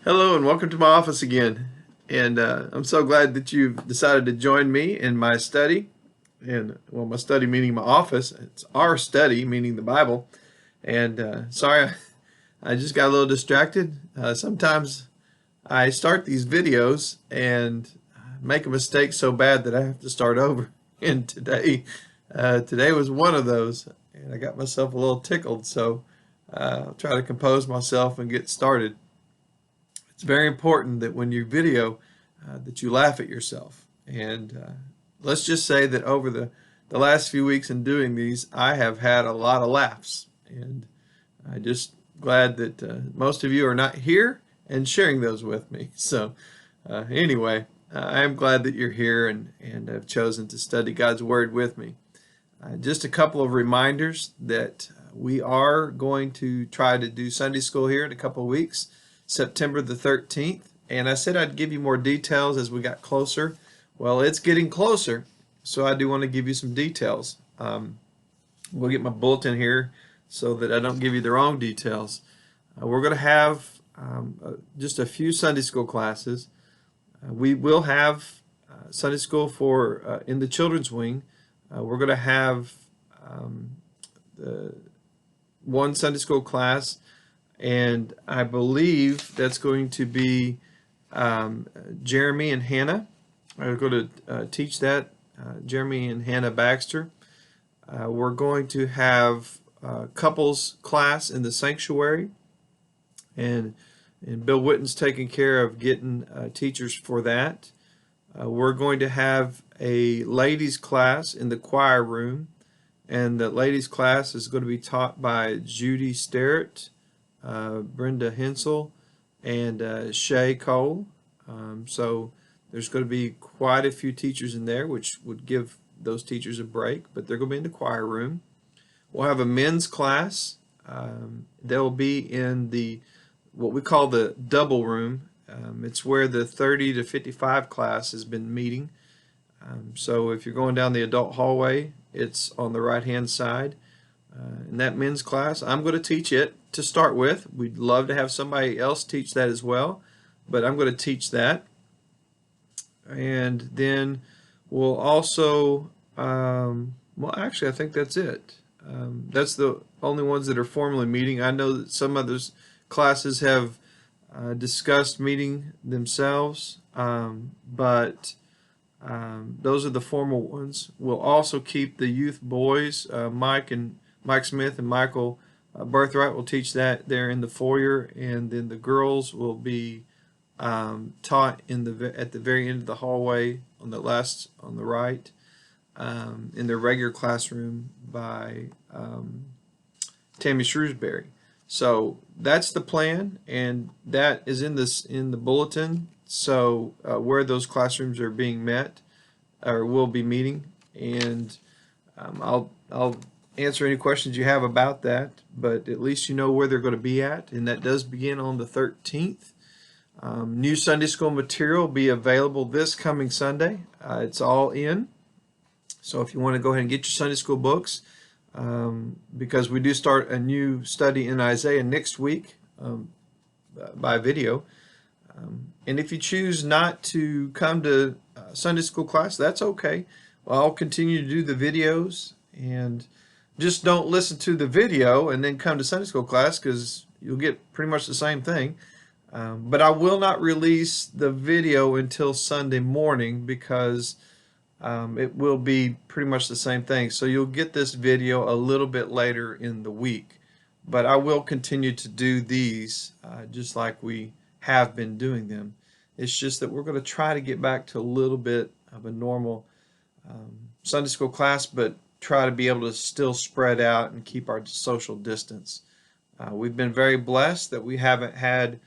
Hello and welcome to my office again. And I'm so glad that you've decided to join me in my study. And well, my study meaning my office. It's our study meaning the Bible. And sorry, I just got a little distracted. Sometimes I start these videos and make a mistake so bad that I have to start over. And today was one of those. And I got myself a little tickled. So I'll try to compose myself and get started. It's very important that when you video that you laugh at yourself. And let's just say that over the last few weeks in doing these, I have had a lot of laughs. And I'm just glad that most of you are not here and sharing those with me. So anyway, I am glad that you're here and have chosen to study God's Word with me. Just a couple of reminders that we are going to try to do Sunday school here in a couple of weeks. September the 13th, and I said I'd give you more details as we got closer. Well, it's getting closer, so I do want to give you some details. We'll get my bulletin here so that I don't give you the wrong details. We're going to have just a few Sunday school classes. We will have Sunday school for in the children's wing. We're going to have the one Sunday school class, and I believe that's going to be Jeremy and Hannah. I'm going to teach that, Jeremy and Hannah Baxter. We're going to have couples class in the sanctuary, and Bill Witten's taking care of getting teachers for that. We're going to have a ladies class in the choir room, and the ladies class is going to be taught by Judy Sterrett, Brenda Hensel, and Shay Cole. So there's going to be quite a few teachers in there, which would give those teachers a break, but they're going to be in the choir room. We'll have a men's class. They'll be in what we call the double room. It's where the 30 to 55 class has been meeting. So if you're going down the adult hallway, it's on the right-hand side. In that men's class, I'm going to teach it to start with. We'd love to have somebody else teach that as well, but I'm going to teach that. And then we'll also, well, actually, I think that's it. That's the only ones that are formally meeting. I know that some other classes have discussed meeting themselves, but those are the formal ones. We'll also keep the youth boys, Mike Smith and Michael Birthright will teach that there in the foyer, and then the girls will be taught at the very end of the hallway on the right, in their regular classroom by Tammy Shrewsbury. So that's the plan, and that is in the bulletin. So where those classrooms are being met or will be meeting, and I'll answer any questions you have about that, but at least you know where they're going to be at, and that does begin on the 13th. New Sunday school material will be available this coming Sunday. It's all in, so if you want to go ahead and get your Sunday school books, because we do start a new study in Isaiah next week by video. And if you choose not to come to Sunday school class, that's okay. Well, I'll continue to do the videos, and just don't listen to the video and then come to Sunday school class, because you'll get pretty much the same thing. But I will not release the video until Sunday morning, because it will be pretty much the same thing. So you'll get this video a little bit later in the week. But I will continue to do these just like we have been doing them. It's just that we're going to try to get back to a little bit of a normal Sunday school class, but try to be able to still spread out and keep our social distance. We've been very blessed that we haven't had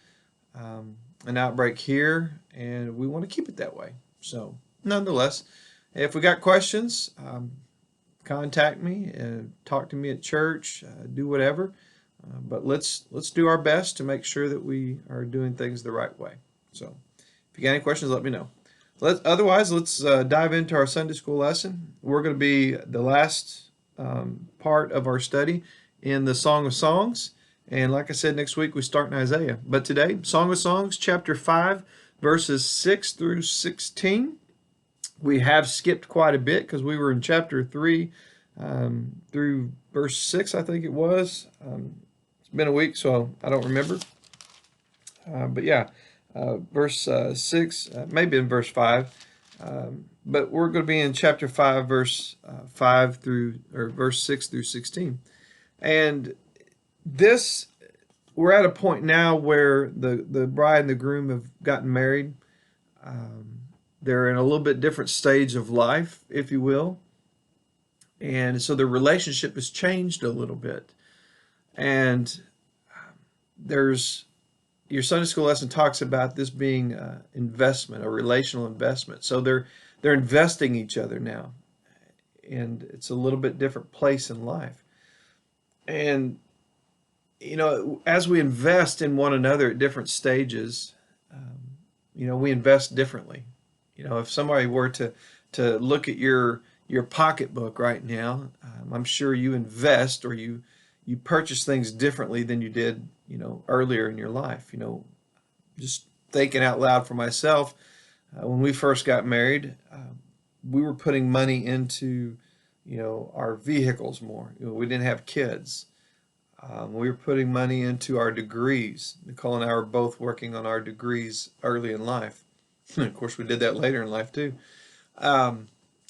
an outbreak here, and we want to keep it that way. So nonetheless, if we got questions, contact me and talk to me at church, do whatever. But let's do our best to make sure that we are doing things the right way. So if you got any questions, let me know. Otherwise, let's dive into our Sunday school lesson. We're going to be the last part of our study in the Song of Songs, And like I said, next week we start in Isaiah. But today, Song of Songs, chapter 5, verses 6 through 16. We have skipped quite a bit because we were in chapter 3 through verse 6, I think it was. It's been a week, so I don't remember. But yeah, verse 6, maybe in verse 5. But we're going to be in chapter 5, verse 5 through, or verse 6 through 16. And this, we're at a point now where the bride and the groom have gotten married. They're in a little bit different stage of life, if you will. And so their relationship has changed a little bit. And there's, your Sunday school lesson talks about this being investment, a relational investment. So they're investing each other now. And it's a little bit different place in life. And, you know, as we invest in one another at different stages, you know, we invest differently. You know, if somebody were to look at your pocketbook right now, I'm sure you invest or you purchase things differently than you did, you know, earlier in your life. You know, just thinking out loud for myself, when we first got married, we were putting money into, you know, our vehicles more. You know, we didn't have kids. We were putting money into our degrees. Nicole and I were both working on our degrees early in life. Of course, we did that later in life too.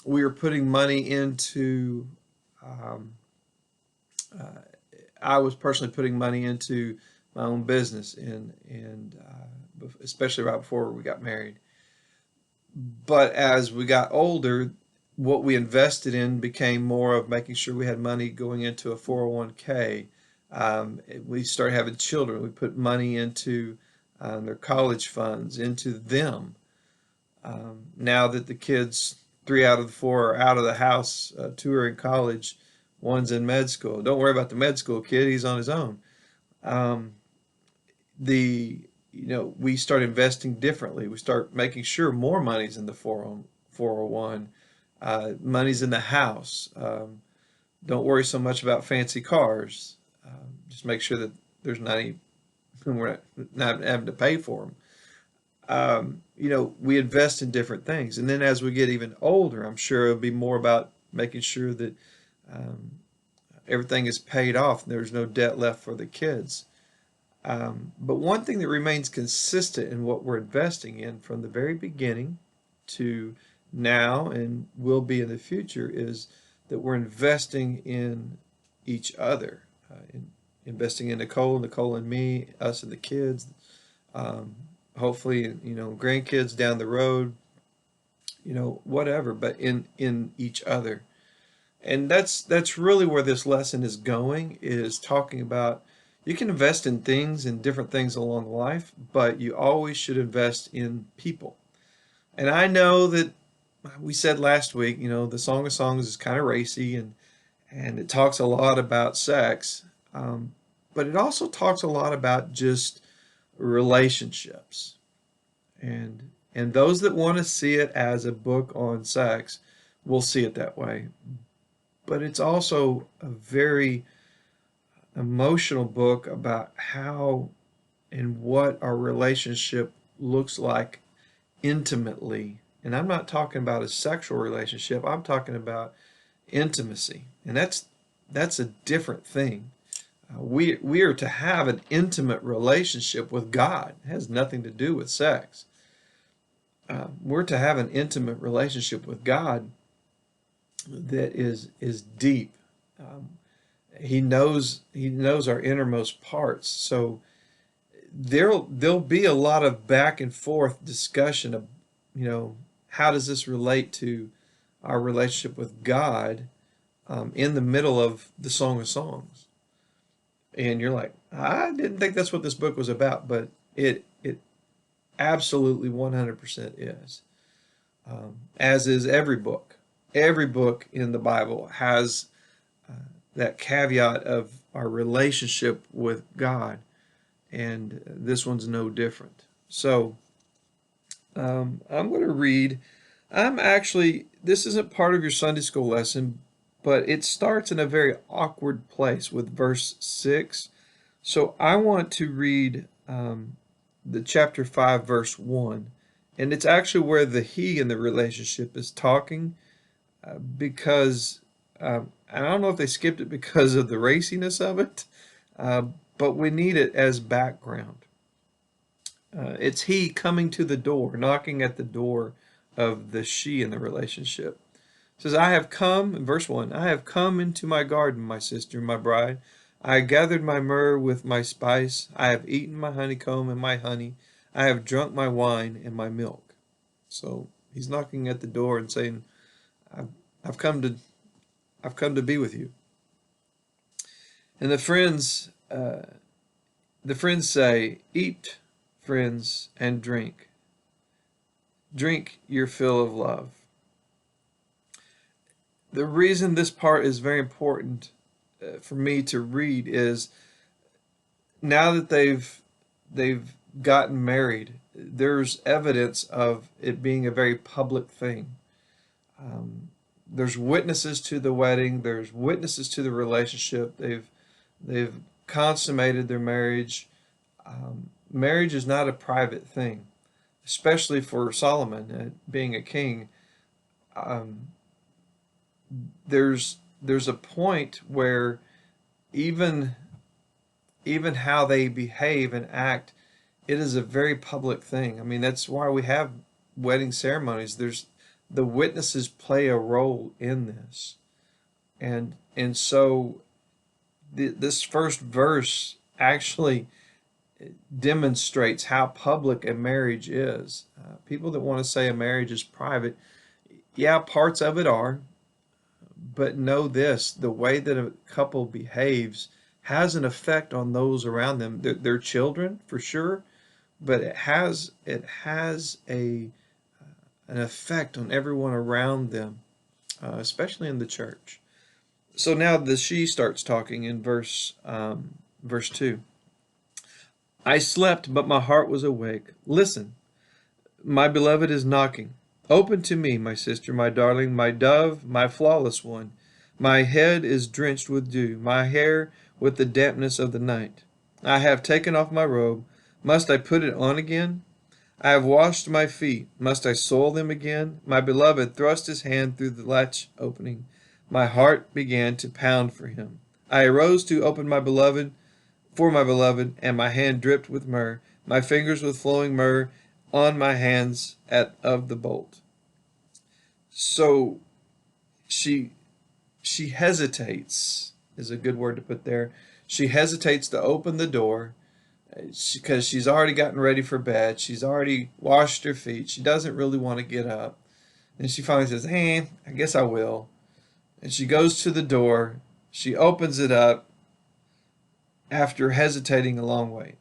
We were putting money into, I was personally putting money into my own business, and especially right before we got married. But as we got older, what we invested in became more of making sure we had money going into a 401k. We started having children. We put money into their college funds, into them. Now that the kids, 3 out of the 4 are out of the house, 2 are in college, 1's in med school. Don't worry about the med school kid, he's on his own. You know, we start investing differently. We start making sure more money's in the 401, money's in the house. Don't worry so much about fancy cars. Just make sure that there's not any, we're not having to pay for them. You know, we invest in different things. And then as we get even older, I'm sure it'll be more about making sure that everything is paid off and there's no debt left for the kids. But one thing that remains consistent in what we're investing in from the very beginning to now and will be in the future is that we're investing in each other, investing in Nicole and me, us and the kids, hopefully, you know, grandkids down the road, you know, whatever, but in each other. And that's really where this lesson is going, is talking about you can invest in things and different things along life, but you always should invest in people. And I know that we said last week, you know, the Song of Songs is kind of racy and it talks a lot about sex, but it also talks a lot about just relationships. And those that want to see it as a book on sex will see it that way. But it's also a very emotional book about how and what our relationship looks like intimately. And I'm not talking about a sexual relationship. I'm talking about intimacy. And that's a different thing. We are to have an intimate relationship with God. It has nothing to do with sex. We're to have an intimate relationship with God that is deep. He knows our innermost parts. So there'll be a lot of back and forth discussion of, you know, how does this relate to our relationship with God in the middle of the Song of Songs. And you're like, I didn't think that's what this book was about, but it absolutely 100% is. As is every book. Every book in the Bible has that caveat of our relationship with God, and this one's no different. So I'm going to read. This isn't part of your Sunday school lesson, but it starts in a very awkward place with verse 6. So I want to read the chapter 5, verse 1. And it's actually where the he in the relationship is talking because, and I don't know if they skipped it because of the raciness of it, uh, but we need it as background. It's he coming to the door, knocking at the door of the she in the relationship. It says, I have come, in verse 1, I have come into my garden, my sister, my bride. I gathered my myrrh with my spice. I have eaten my honeycomb and my honey. I have drunk my wine and my milk. So he's knocking at the door and saying, I've, I've come to I've come to be with you. And the friends say, eat, friends, and drink. Drink your fill of love. The reason this part is very important for me to read is now that they've gotten married, there's evidence of it being a very public thing. There's witnesses to the wedding. There's witnesses to the relationship. They've consummated their marriage. Marriage is not a private thing, especially for Solomon being a king. Um, there's a point where even how they behave and act, it is a very public thing. I mean, that's why we have wedding ceremonies. The witnesses play a role in this, and so this first verse actually demonstrates how public a marriage is. People that want to say a marriage is private, yeah, parts of it are, but know this: the way that a couple behaves has an effect on those around them. Their children, for sure, but it has an effect on everyone around them, especially in the church. So now the she starts talking in verse 2. I slept, but my heart was awake. Listen, my beloved is knocking. Open to me, my sister, my darling, my dove, my flawless one. My head is drenched with dew, my hair with the dampness of the night. I have taken off my robe. Must I put it on again? I have washed my feet. Must I soil them again? My beloved thrust his hand through the latch opening. My heart began to pound for him. I arose to open for my beloved, and my hand dripped with myrrh, my fingers with flowing myrrh on my hands of the bolt. So she hesitates, is a good word to put there. She hesitates to open the door because she's already gotten ready for bed. She's already washed her feet. She doesn't really want to get up. And she finally says, I guess I will. And she goes to the door. She opens it up after hesitating a long way.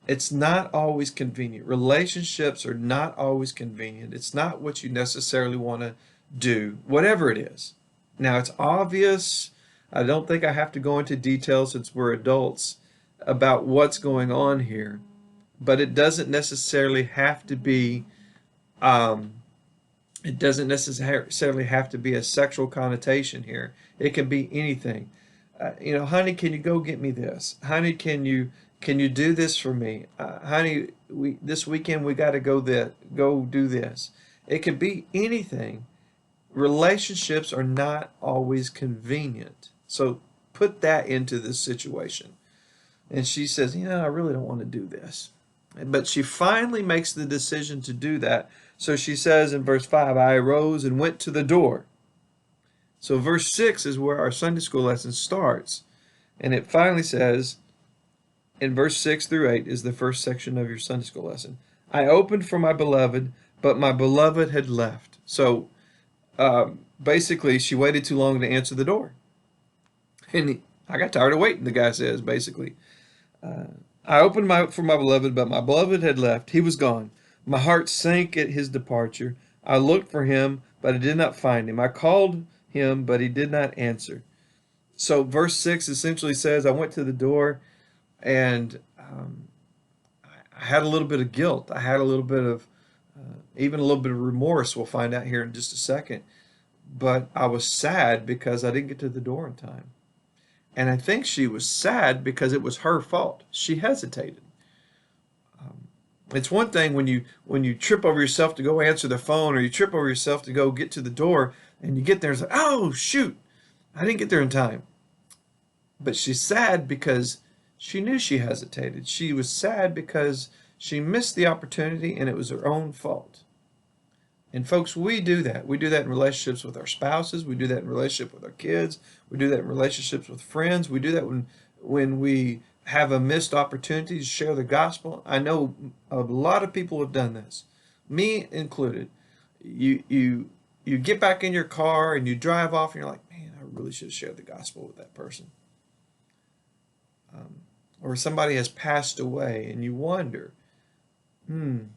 It's not always convenient. Relationships are not always convenient. It's not what you necessarily want to do, whatever it is. Now, it's obvious. I don't think I have to go into detail since we're adults about what's going on here, but it doesn't necessarily have to be a sexual connotation here. It can be anything. Honey, can you go get me this? Honey, can you do this for me? Honey, this weekend we got to go do this. It can be anything. Relationships are not always convenient. So put that into this situation. And she says, I really don't want to do this. But she finally makes the decision to do that. So she says in verse 5, I arose and went to the door. So verse 6 is where our Sunday school lesson starts. And it finally says, in verse 6 through 8 is the first section of your Sunday school lesson. I opened for my beloved, but my beloved had left. So basically, she waited too long to answer the door. And I got tired of waiting, the guy says, basically. I opened for my beloved, but my beloved had left. He was gone. My heart sank at his departure. I looked for him, but I did not find him. I called him, but he did not answer. So verse 6 essentially says, I went to the door, and I had a little bit of guilt. I had a little bit of, even a little bit of remorse. We'll find out here in just a second. But I was sad because I didn't get to the door in time. And I think she was sad because it was her fault. She hesitated. It's one thing when you trip over yourself to go answer the phone, or you trip over yourself to go get to the door, and you get there and it's like, oh shoot, I didn't get there in time. But she's sad because she knew she hesitated. She was sad because she missed the opportunity and it was her own fault. And folks, we do that. We do that in relationships with our spouses. We do that in relationship with our kids. We do that in relationships with friends. We do that when we have a missed opportunity to share the gospel. I know a lot of people have done this, me included. You get back in your car and you drive off and you're like, man, I really should have shared the gospel with that person. Or somebody has passed away and you wonder, did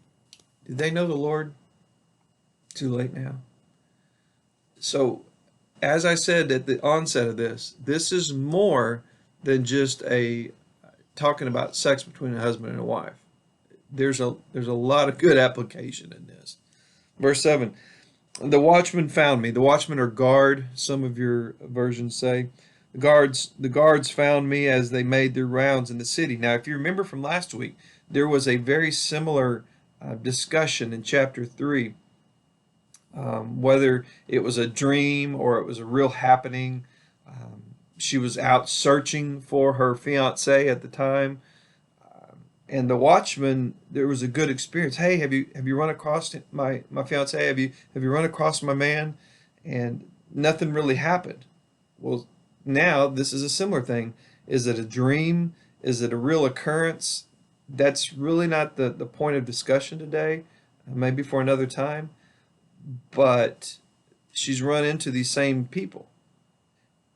they know the Lord? Too late now. So, as I said at the onset of this is more than just a talking about sex between a husband and a wife. There's a lot of good application in this. Verse 7, the watchman found me. The watchman or guard, some of your versions say. The guards found me as they made their rounds in the city. Now, if you remember from last week, there was a very similar discussion in chapter 3. Whether it was a dream or it was a real happening. She was out searching for her fiance at the time, and the watchman. There was a good experience. Hey, have you run across my fiance? Have you run across my man? And nothing really happened. Well, now this is a similar thing. Is it a dream? Is it a real occurrence? That's really not the point of discussion today. Maybe for another time. But she's run into these same people.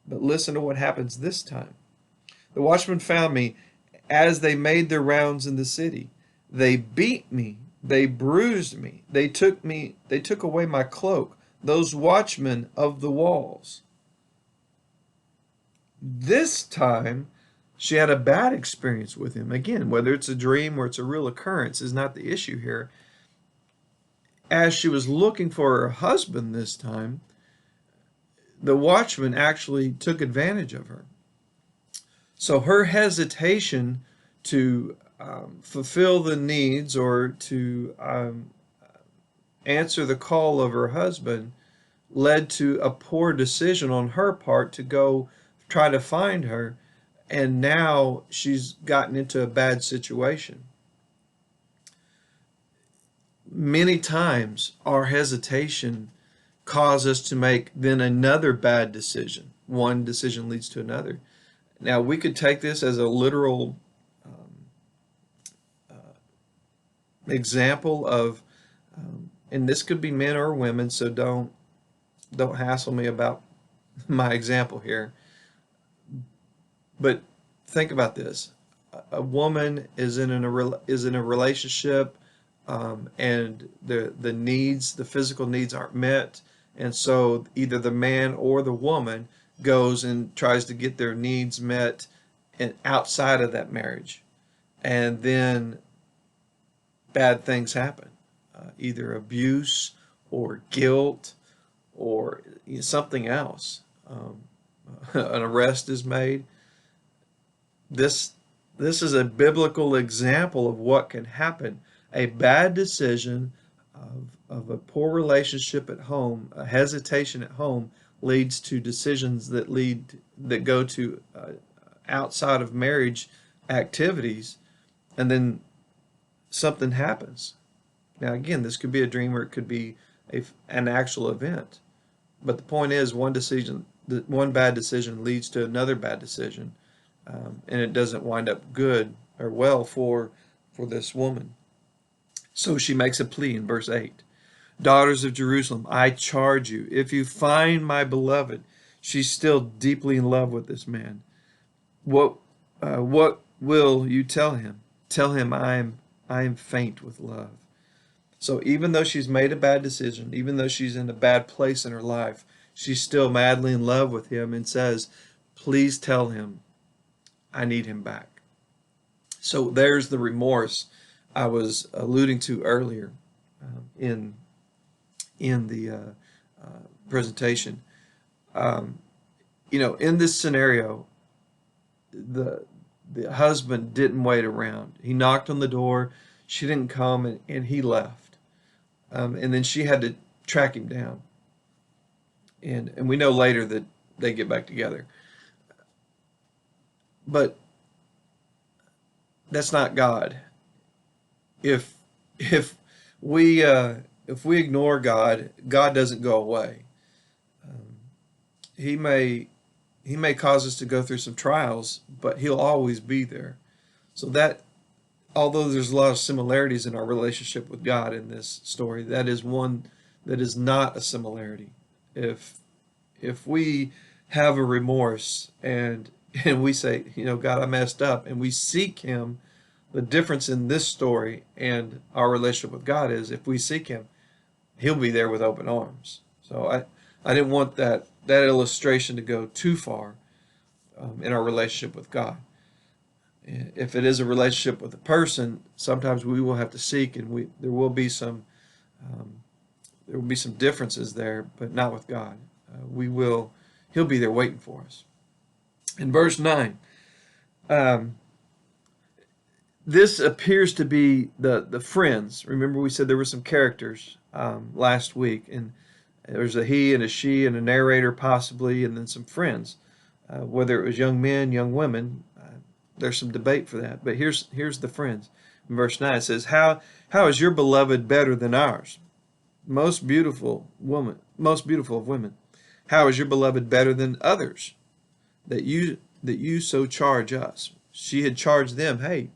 But listen to what happens this time. The watchmen found me as they made their rounds in the city. They beat me. They bruised me. They took away my cloak. Those watchmen of the walls. This time, she had a bad experience with him. Again, whether it's a dream or it's a real occurrence is not the issue here. As she was looking for her husband this time, the watchman actually took advantage of her. So her hesitation to fulfill the needs or to answer the call of her husband led to a poor decision on her part to go try to find her, and now she's gotten into a bad situation. Many times our hesitation causes us to make then another bad decision. One decision leads to another. Now we could take this as a literal example of, and this could be men or women, so don't hassle me about my example here. But think about this: a woman is in a relationship. And the needs, the physical needs aren't met, and so either the man or the woman goes and tries to get their needs met and outside of that marriage, and then bad things happen, either abuse or guilt or something else. An arrest is made. This is a biblical example of what can happen. A bad decision of a poor relationship at home, a hesitation at home, leads to decisions that go to outside of marriage activities, and then something happens. Now again, this could be a dream or it could be an actual event. But the point is, one bad decision leads to another bad decision, and it doesn't wind up good or well for this woman. So she makes a plea in verse 8. Daughters of Jerusalem, I charge you, if you find my beloved, she's still deeply in love with this man. What will you tell him? Tell him I am faint with love. So even though she's made a bad decision, even though she's in a bad place in her life, she's still madly in love with him and says, please tell him I need him back. So there's the remorse I was alluding to earlier in the presentation. In this scenario, the husband didn't wait around. He knocked on the door. She didn't come, and he left. And then she had to track him down. And we know later that they get back together. But that's not God. If if if we ignore God, God doesn't go away. Um, he may cause us to go through some trials, but He'll always be there. So that, although there's a lot of similarities in our relationship with God in this story, that is one that is not a similarity. If we have a remorse and we say, God, I messed up, and we seek Him, the difference in this story and our relationship with God is if we seek Him, He'll be there with open arms. So I didn't want that illustration to go too far in our relationship with God. If it is a relationship with a person, sometimes we will have to seek, and there will be some differences there, but not with God. He'll be there waiting for us. In verse 9, this appears to be the friends. Remember, we said there were some characters last week, and there's a he and a she and a narrator possibly, and then some friends. Whether it was young men, young women, there's some debate for that. But here's the friends. In verse 9 it says, How is your beloved better than ours? Most beautiful of women. How is your beloved better than others? That you so charge us. She had charged them, hey,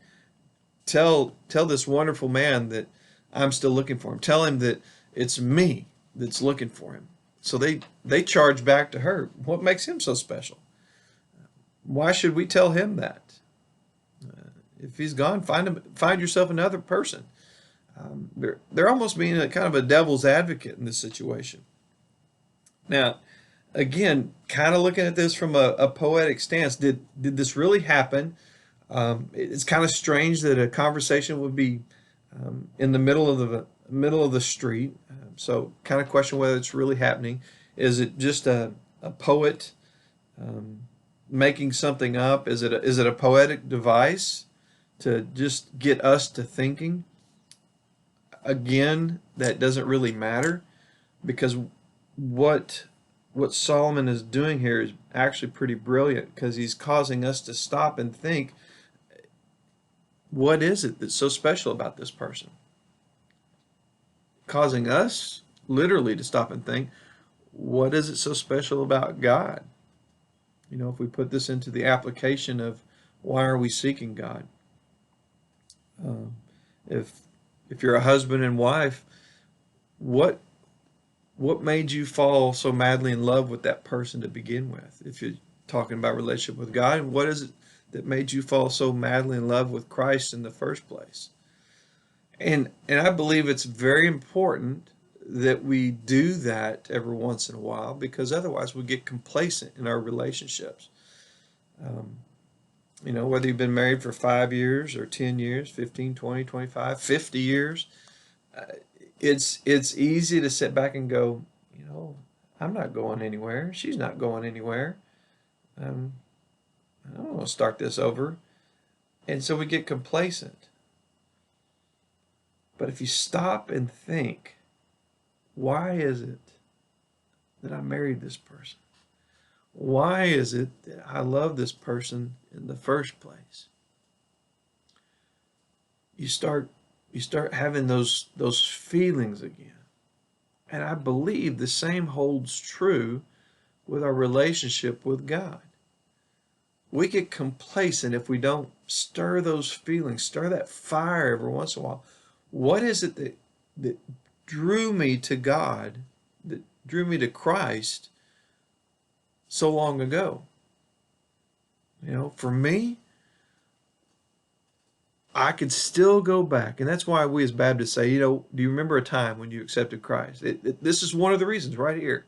tell this wonderful man that I'm still looking for him. Tell him that it's me that's looking for him. So they charge back to her. What makes him so special? Why should we tell him that? If he's gone, find yourself another person. They're almost being a kind of a devil's advocate in this situation. Now, again, kind of looking at this from a poetic stance, did this really happen? It's kind of strange that a conversation would be in the middle of the street. So, kind of question whether it's really happening. Is it just a poet making something up? Is it a poetic device to just get us to thinking? Again, that doesn't really matter, because what Solomon is doing here is actually pretty brilliant, because he's causing us to stop and think, what is it that's so special about this person? Causing us literally to stop and think, what is it so special about God? If we put this into the application of why are we seeking God? If you're a husband and wife, what made you fall so madly in love with that person to begin with? If you're talking about relationship with God, what is it that made you fall so madly in love with Christ in the first place? And I believe it's very important that we do that every once in a while, because otherwise we get complacent in our relationships. Whether you've been married for 5 years or 10 years, 15, 20, 25, 50 years, it's easy to sit back and go, I'm not going anywhere. She's not going anywhere. I don't want to start this over. And so we get complacent. But if you stop and think, why is it that I married this person? Why is it that I love this person in the first place? You start having those feelings again. And I believe the same holds true with our relationship with God. We get complacent if we don't stir those feelings, stir that fire every once in a while. What is it that drew me to God, that drew me to Christ so long ago? For me, I could still go back, and that's why we as Baptists say, do you remember a time when you accepted Christ? This is one of the reasons right here.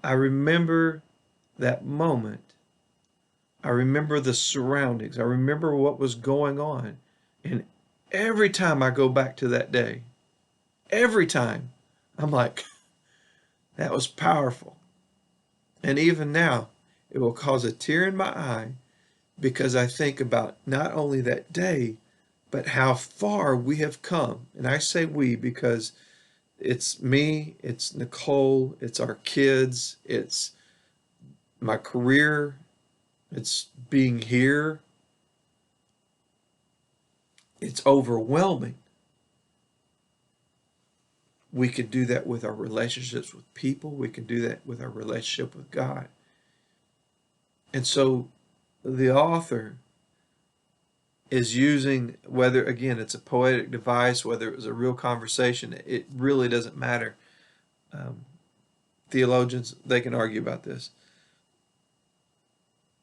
I remember that moment. I remember the surroundings. I remember what was going on. And every time I go back to that day, every time, I'm like, that was powerful. And even now, It will cause a tear in my eye because I think about not only that day, but how far we have come. And I say we because it's me, it's Nicole, it's our kids, it's my career, it's being here. It's overwhelming. We can do that with our relationships with people. We can do that with our relationship with God. And so the author is using, whether, again, it's a poetic device, whether it was a real conversation, it really doesn't matter. Theologians, they can argue about this.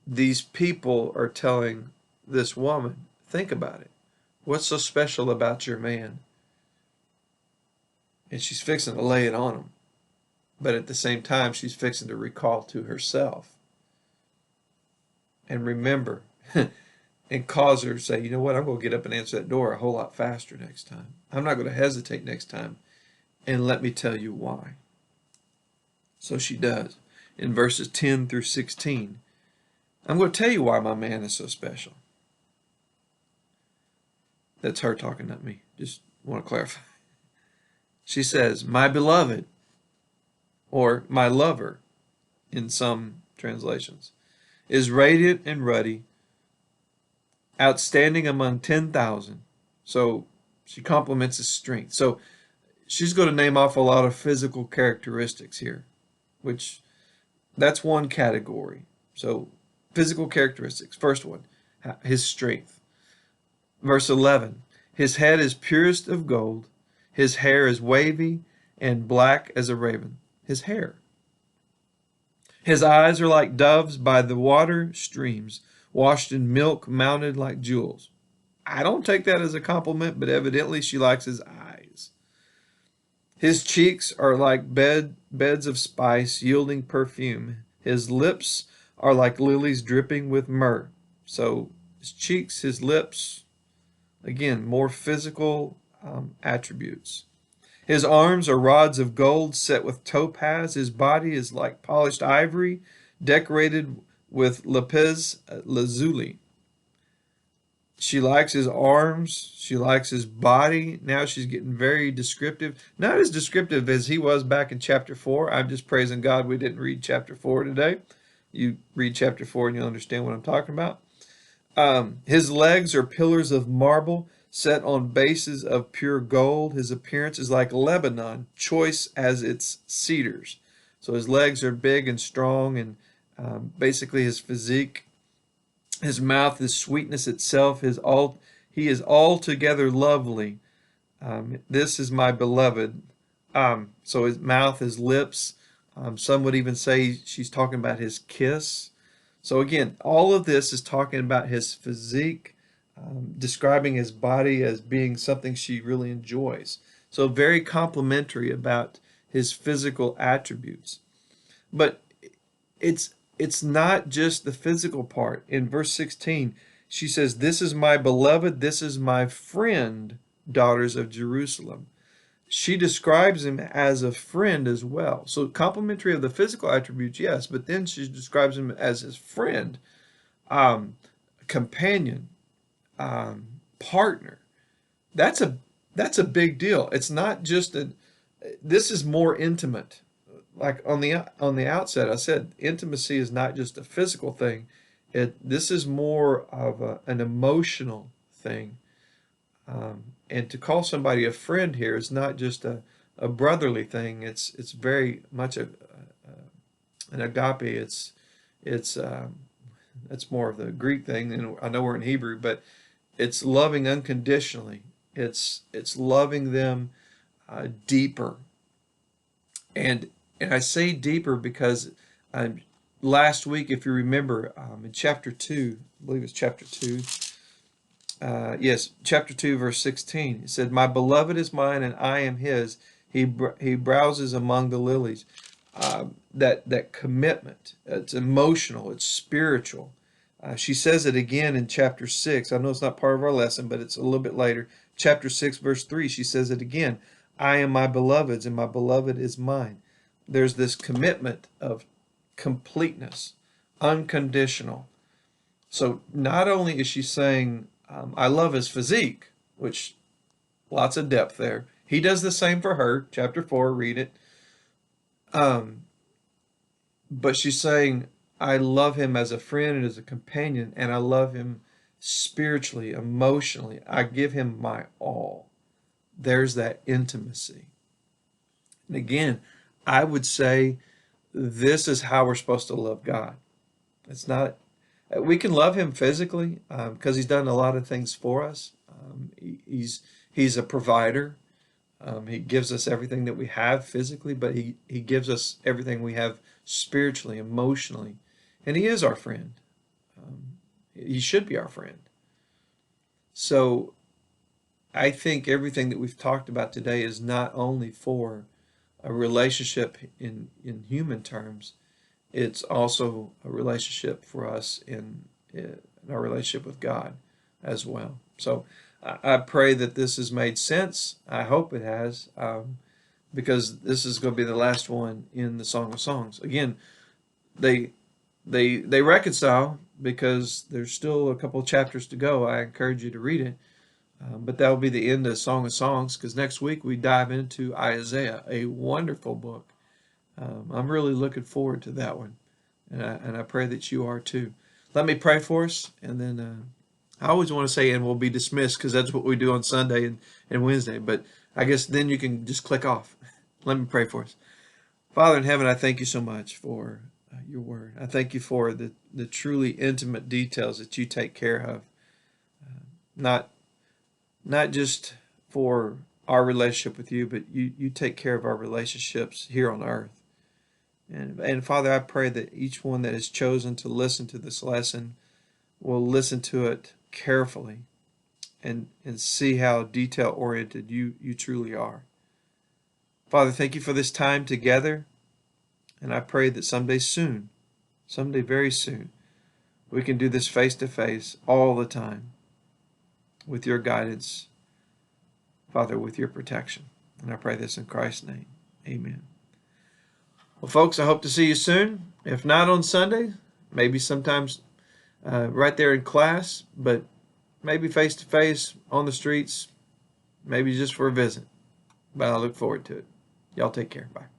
These people are telling this woman, think about it. What's so special about your man? And she's fixing to lay it on him. But at the same time, she's fixing to recall to herself and remember and cause her to say, you know what, I'm going to get up and answer that door a whole lot faster next time. I'm not going to hesitate next time. And let me tell you why. So she does. In verses 10 through 16, I'm going to tell you why my man is so special. That's her talking, not me. Just want to clarify. She says, my beloved, or my lover, in some translations, is radiant and ruddy, outstanding among 10,000. So she compliments his strength. So she's going to name off a lot of physical characteristics here, which that's one category. So physical characteristics. First one, his strength. Verse 11, his head is purest of gold. His hair is wavy and black as a raven. His hair. His eyes are like doves by the water streams, washed in milk, mounted like jewels. I don't take that as a compliment, but evidently she likes his eyes. His cheeks are like beds of spice, yielding perfume. His lips are like lilies dripping with myrrh. So his cheeks, his lips, again, more physical attributes. His arms are rods of gold set with topaz. His body is like polished ivory, decorated with lapis lazuli. She likes his arms. She likes his body. Now she's getting very descriptive. Not as descriptive as he was back in chapter 4. I'm just praising God we didn't read chapter 4 today. You read chapter 4 and you'll understand what I'm talking about. His legs are pillars of marble set on bases of pure gold. His appearance is like Lebanon, choice as its cedars. So his legs are big and strong, and basically his physique. His mouth is sweetness itself. He is altogether lovely. This is my beloved. So his mouth, his lips. Some would even say she's talking about his kiss. So again, all of this is talking about his physique, describing his body as being something she really enjoys. So very complimentary about his physical attributes. But it's not just the physical part. In verse 16, she says, this is my beloved, this is my friend, daughters of Jerusalem. She describes him as a friend as well. So complimentary of the physical attributes, yes, but then she describes him as his friend, companion, partner. That's a big deal. It's not just this is more intimate. Like on the outset, I said intimacy is not just a physical thing. This is more of an emotional thing. And to call somebody a friend here is not just a brotherly thing. It's very much an agape. It's more of the Greek thing, and I know we're in Hebrew, but it's loving unconditionally. It's loving them deeper. And I say deeper because last week, if you remember, in chapter 2, I believe it's chapter 2. Yes, chapter 2, verse 16. It said, my beloved is mine and I am his. He browses among the lilies. That commitment, it's emotional, it's spiritual. She says it again in chapter 6. I know it's not part of our lesson, but it's a little bit later. Chapter 6, verse 3, she says it again. I am my beloved's and my beloved is mine. There's this commitment of completeness, unconditional. So not only is she saying, I love his physique, which lots of depth there. He does the same for her. Chapter 4, read it. But she's saying, I love him as a friend and as a companion, and I love him spiritually, emotionally. I give him my all. There's that intimacy. And again, I would say this is how we're supposed to love God. It's not, we can love him physically because he's done a lot of things for us. He's a provider. He gives us everything that we have physically, but he gives us everything we have spiritually, emotionally. And he is our friend. He should be our friend. So I think everything that we've talked about today is not only for a relationship in human terms, it's also a relationship for us in our relationship with God as well. So I pray that this has made sense. I hope it has, because this is going to be the last one in the Song of Songs. Again, they reconcile because there's still a couple of chapters to go. I encourage you to read it. But that will be the end of Song of Songs, because next week we dive into Isaiah, a wonderful book. I'm really looking forward to that one, and I pray that you are too. Let me pray for us, and then I always want to say, and we'll be dismissed, because that's what we do on Sunday and Wednesday. But I guess then you can just click off. Let me pray for us. Father in heaven, I thank you so much for your word. I thank you for the truly intimate details that you take care of, not just for our relationship with you, but you take care of our relationships here on earth. And Father, I pray that each one that has chosen to listen to this lesson will listen to it carefully and see how detail-oriented you truly are. Father, thank you for this time together, and I pray that someday very soon, we can do this face-to-face all the time with your guidance, Father, with your protection. And I pray this in Christ's name. Amen. Well, folks, I hope to see you soon. If not on Sunday, maybe sometimes right there in class, but maybe face-to-face on the streets, maybe just for a visit. But I look forward to it. Y'all take care. Bye.